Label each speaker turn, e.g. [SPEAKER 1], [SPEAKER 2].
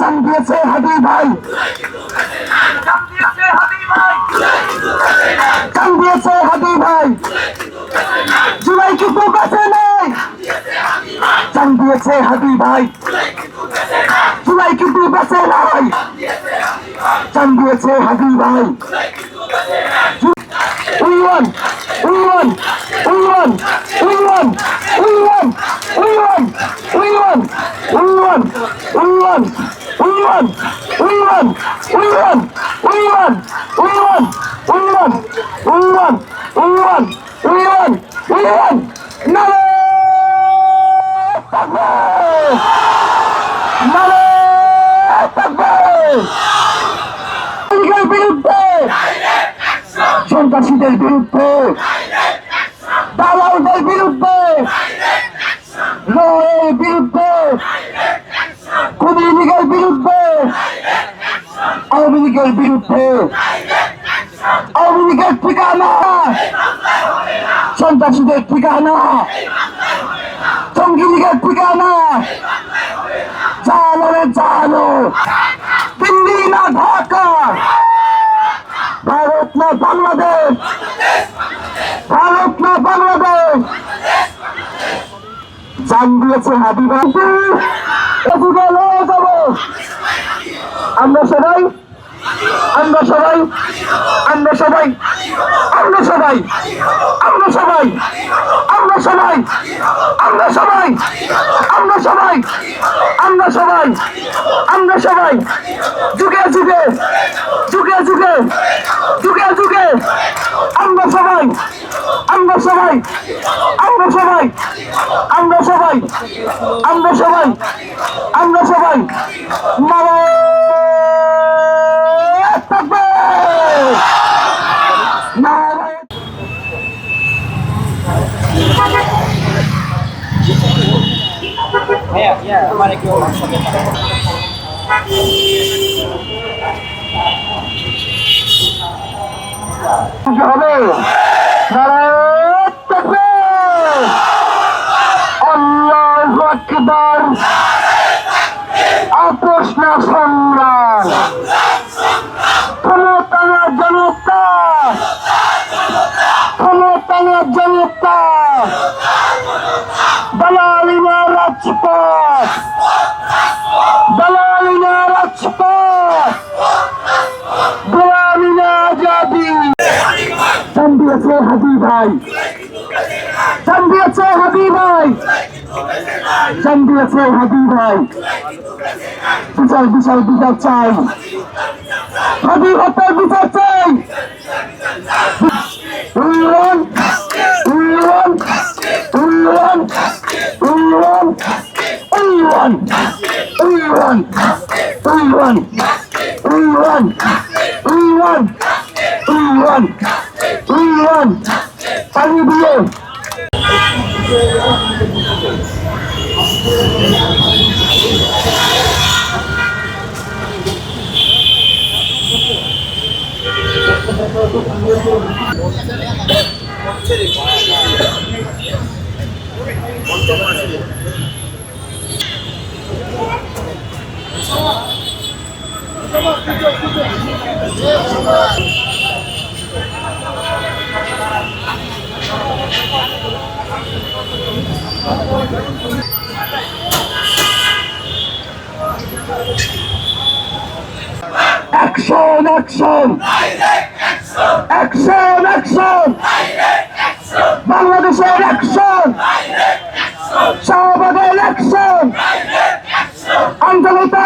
[SPEAKER 1] জান দিয়েছে হাদি ভাই, জান দিয়েছে হাদি ভাই, জুলাই কিন্তু কাছে নেই, জান দিয়েছে হাদি ভাই, জুলাই কিন্তু কাছে নাই, জান দিয়েছে হাদি ভাই। We won! We won! We won! We won! We won! We won! We won! We won! We won! We won! We won! We won! We won! We won! We won! We won! We won! We won! We won! Nale! Takbir! Nale! Takbir! Illegal বিরুদ্ধে সন্ত্রাসীদের বিরুদ্ধে, দালালদের বিরুদ্ধে, লয়ের বিরুদ্ধে, খুনি লীগের বিরুদ্ধে, আওয়ামী লীগের বিরুদ্ধে, আওয়ামী লীগের ঠিকানা সন্ত্রাসীদের ঠিকানা, জঙ্গি লীগের ঠিকানা, জানো রে জানো, দিল্লি না ঢাকা, ভারত না বাংলাদেশ, ভারত না বাংলাদেশ, জান দিয়েছে হাদি ভাই। আমরা সবাই আমরা সবাই আমরা সবাই আমরা সবাই আমরা সবাই আমরা সবাই আমরা সবাই আমরা সবাই আমরা সবাই আমরা সবাই যুগে যুগে যুগে যুগে যুগে যুগে আমরা সবাই আমরা সবাই আমরা সবাই আমরা সবাই আমরা সবাই আমরা সবাই
[SPEAKER 2] Ya, kemarin kita orang sampai
[SPEAKER 1] আল্লাহু আকবার, আপোষ না সংগ্রাম, ক্ষমতা না জনতা, ক্ষমতা না জনতা, দালালি না রাজপথ, দালালি না রাজপথ, গোলামি না আজাদি। জান দিয়েছে হাদি ভাই, জান দিয়েছে হাদি ভাই, জান দিয়েছে হাদি ভাই, বিচার বিচার বিচার চাই, হাদি হত্যার বিচার চাই। উন্নয়ন উন্নয়ন উন্নয়ন উন্নয়ন উন্নয়ন উন্নয়ন উন্নয়ন উন্নয়ন উন্নয়ন উন্নয়ন উন্নয়ন পানি দিয়ে অ্যাকশন অ্যাকশন অ্যাকশন অ্যাকশন, বাংলাদেশের অ্যাকশন, শাহবাগের অ্যাকশন, আন্দোলন।